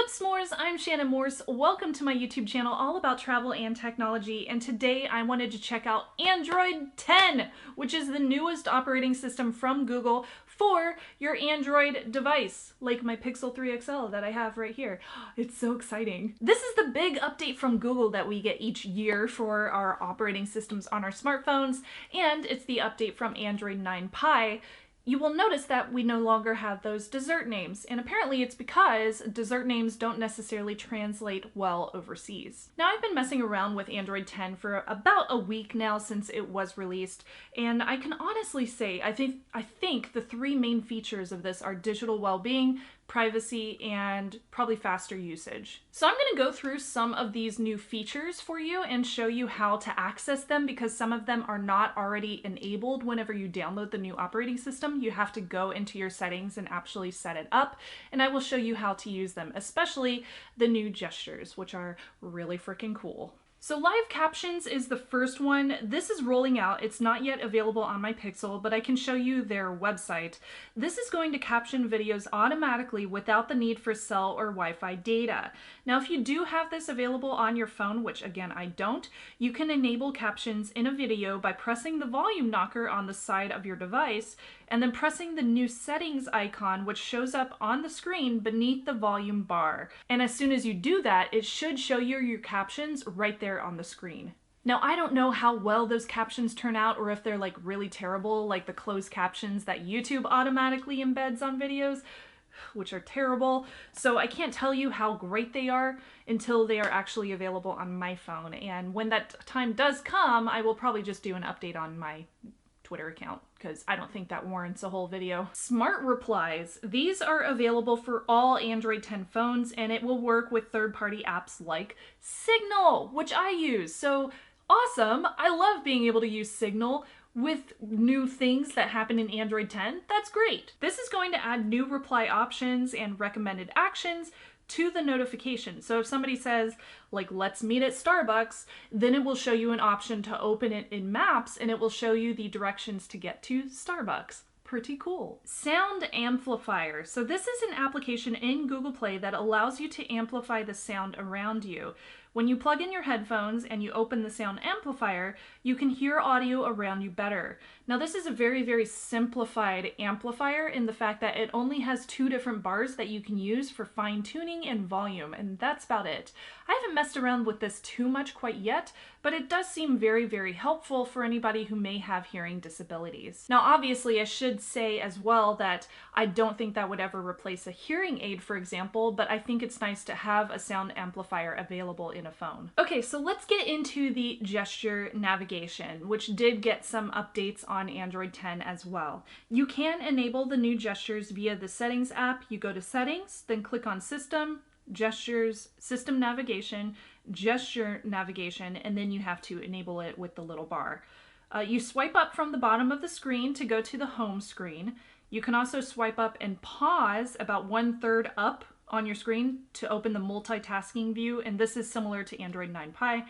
What's up, s'mores? I'm Shannon Morse. Welcome to my YouTube channel all about travel and technology, and today I wanted to check out Android 10, which is the newest operating system from Google for your Android device, like my Pixel 3 XL that I have right here. It's so exciting. This is the big update from Google that we get each year for our operating systems on our smartphones, and it's the update from Android 9 Pie. You will notice that we no longer have those dessert names, and apparently it's because dessert names don't necessarily translate well overseas. Now, I've been messing around with Android 10 for about a week now since it was released, and I can honestly say I think the three main features of this are digital well-being, privacy, and probably faster usage. So I'm going to go through some of these new features for you and show you how to access them, because some of them are not already enabled whenever you download the new operating system. You have to go into your settings and actually set it up, and I will show you how to use them, especially the new gestures, which are really freaking cool. So live captions is the first one. This is rolling out. It's not yet available on my Pixel, but I can show you their website. This is going to caption videos automatically without the need for cell or Wi-Fi data. Now, if you do have this available on your phone, which again I don't, you can enable captions in a video by pressing the volume knocker on the side of your device and then pressing the new settings icon, which shows up on the screen beneath the volume bar. And as soon as you do that, it should show you your captions right there on the screen. Now, I don't know how well those captions turn out, or if they're like really terrible, like the closed captions that YouTube automatically embeds on videos, which are terrible. So I can't tell you how great they are until they are actually available on my phone. And when that time does come, I will probably just do an update on my Twitter account, because I don't think that warrants a whole video. Smart replies. These are available for all Android 10 phones, and it will work with third-party apps like Signal, which I use. So awesome. I love being able to use Signal with new things that happen in Android 10. That's great. This is going to add new reply options and recommended actions to the notification. So if somebody says, like, let's meet at Starbucks, then it will show you an option to open it in Maps, and it will show you the directions to get to Starbucks. Pretty cool. Sound amplifier. So this is an application in Google Play that allows you to amplify the sound around you. When you plug in your headphones and you open the sound amplifier, you can hear audio around you better. Now, this is a very, very simplified amplifier in the fact that it only has two different bars that you can use for fine tuning and volume, and that's about it. I haven't messed around with this too much quite yet, but it does seem very, very helpful for anybody who may have hearing disabilities. Now, obviously, I should say as well that I don't think that would ever replace a hearing aid, for example, but I think it's nice to have a sound amplifier available in a phone. Okay, so let's get into the gesture navigation, which did get some updates on Android 10 as well. You can enable the new gestures via the Settings app. You go to Settings, then click on System, Gestures, System Navigation, Gesture Navigation, and then you have to enable it with the little bar. You swipe up from the bottom of the screen to go to the home screen. You can also swipe up and pause about 1/3 up on your screen to open the multitasking view, and this is similar to Android 9 Pie.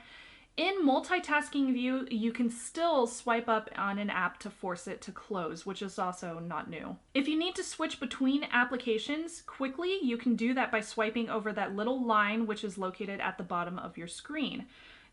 In multitasking view, you can still swipe up on an app to force it to close, which is also not new. If you need to switch between applications quickly, you can do that by swiping over that little line which is located at the bottom of your screen.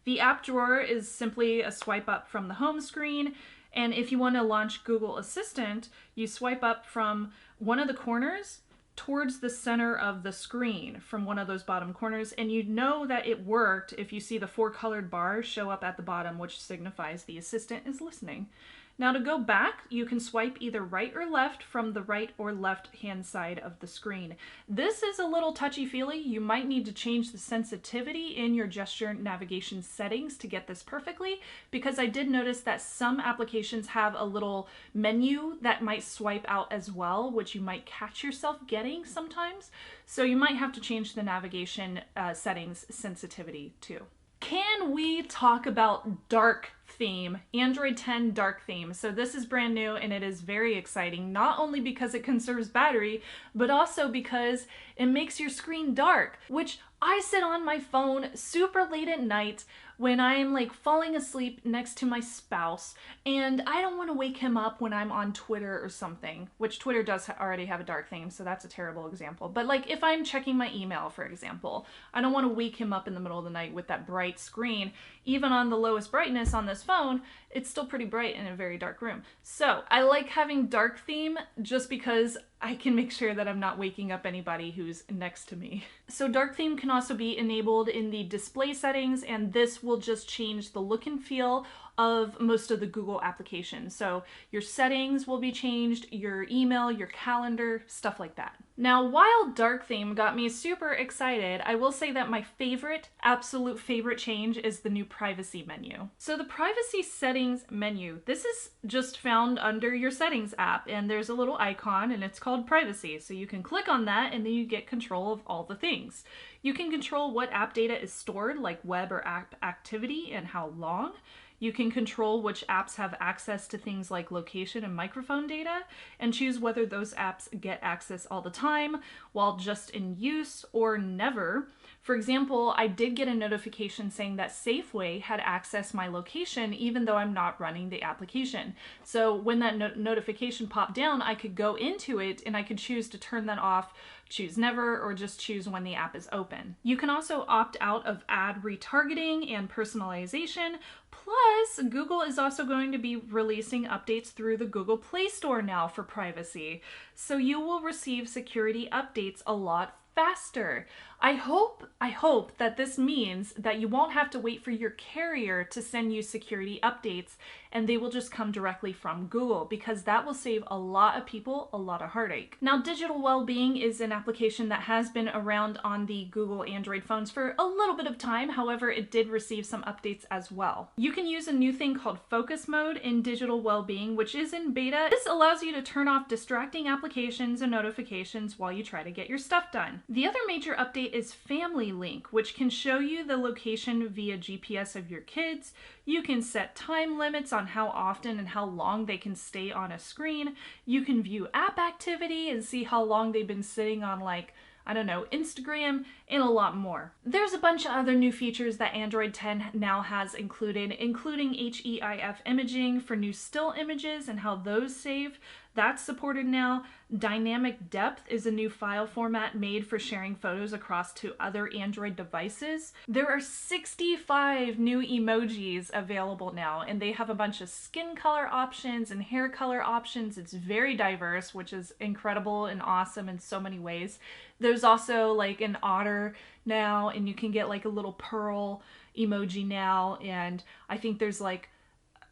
The app drawer is simply a swipe up from the home screen, and if you want to launch Google Assistant, you swipe up from one of the corners towards the center of the screen from one of those bottom corners, and you know that it worked if you see the 4 colored bars show up at the bottom, which signifies the assistant is listening. Now, to go back, you can swipe either right or left from the right or left hand side of the screen. This is a little touchy-feely. You might need to change the sensitivity in your gesture navigation settings to get this perfectly, because I did notice that some applications have a little menu that might swipe out as well, which you might catch yourself getting sometimes. So you might have to change the navigation settings sensitivity too. Can we talk about dark theme, Android 10 dark theme? So this is brand new and it is very exciting, not only because it conserves battery, but also because it makes your screen dark, which I sit on my phone super late at night when I'm like falling asleep next to my spouse, and I don't want to wake him up when I'm on Twitter or something, which Twitter does already have a dark theme, so that's a terrible example. But like if I'm checking my email, for example, I don't want to wake him up in the middle of the night with that bright screen. Even on the lowest brightness on this phone, it's still pretty bright in a very dark room. So I like having dark theme just because I can make sure that I'm not waking up anybody who's next to me. So dark theme can also be enabled in the display settings, and this will just change the look and feel of most of the Google applications. So your settings will be changed, your email, your calendar, stuff like that. Now, while dark theme got me super excited, I will say that my favorite, absolute favorite change is the new privacy menu. So the privacy settings menu, this is just found under your settings app, and there's a little icon and it's called privacy. So you can click on that and then you get control of all the things. You can control what app data is stored, like web or app activity, and how long. You can control which apps have access to things like location and microphone data, and choose whether those apps get access all the time, while just in use, or never. For example, I did get a notification saying that Safeway had accessed my location even though I'm not running the application. So when that notification popped down, I could go into it and I could choose to turn that off, choose never, or just choose when the app is open. You can also opt out of ad retargeting and personalization. Plus, Google is also going to be releasing updates through the Google Play Store now for privacy. So you will receive security updates a lot faster. I hope that this means that you won't have to wait for your carrier to send you security updates and they will just come directly from Google, because that will save a lot of people a lot of heartache. Now, digital well-being is an application that has been around on the Google Android phones for a little bit of time. However, it did receive some updates as well. You can use a new thing called focus mode in digital well-being, which is in beta. This allows you to turn off distracting applications and notifications while you try to get your stuff done. The other major update is Family Link, which can show you the location via GPS of your kids. You can set time limits on how often and how long they can stay on a screen. You can view app activity and see how long they've been sitting on, like, I don't know, Instagram, and a lot more. There's a bunch of other new features that Android 10 now has included, including HEIF imaging for new still images and how those save. That's supported now. Dynamic depth is a new file format made for sharing photos across to other Android devices. There are 65 new emojis available now, and they have a bunch of skin color options and hair color options. It's very diverse, which is incredible and awesome in so many ways. There's also like an otter now, and you can get like a little pearl emoji now, and I think there's like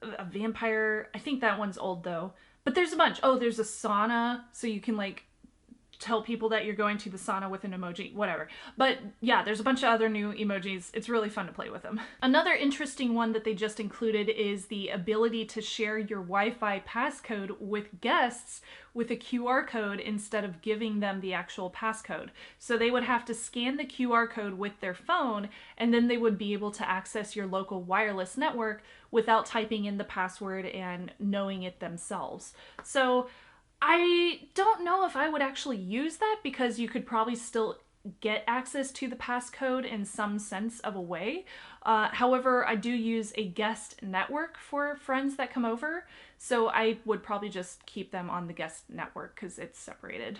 a vampire. I think that one's old though. But there's a bunch. Oh, there's a sauna, so you can like tell people that you're going to the sauna with an emoji, whatever. But yeah, there's a bunch of other new emojis. It's really fun to play with them. Another interesting one that they just included is the ability to share your Wi-Fi passcode with guests with a QR code instead of giving them the actual passcode. So they would have to scan the QR code with their phone, and then they would be able to access your local wireless network without typing in the password and knowing it themselves. So I don't know if I would actually use that, because you could probably still get access to the passcode in some sense of a way. However, I do use a guest network for friends that come over, so I would probably just keep them on the guest network because it's separated.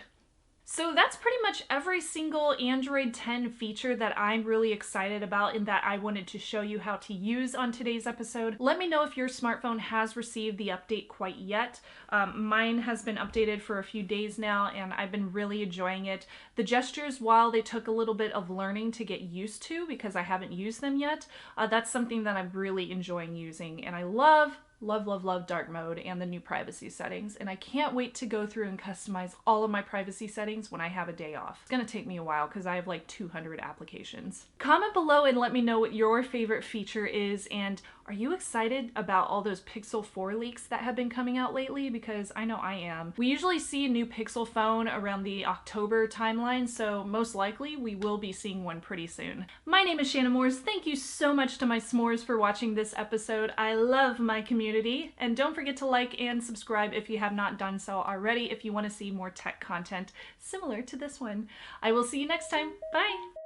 So that's pretty much every single Android 10 feature that I'm really excited about and that I wanted to show you how to use on today's episode. Let me know if your smartphone has received the update quite yet. Mine has been updated for a few days now, and I've been really enjoying it. The gestures, while they took a little bit of learning to get used to because I haven't used them yet, that's something that I'm really enjoying using, and I love dark mode and the new privacy settings, and I can't wait to go through and customize all of my privacy settings when I have a day off. It's gonna take me a while because I have like 200 applications. Comment below and let me know what your favorite feature is, and are you excited about all those Pixel 4 leaks that have been coming out lately? Because I know I am. We usually see a new Pixel phone around the October timeline, so most likely we will be seeing one pretty soon. My name is Shannon Morse. Thank you so much to my s'mores for watching this episode. I love my community, and don't forget to like and subscribe if you have not done so already if you want to see more tech content similar to this one. I will see you next time. Bye!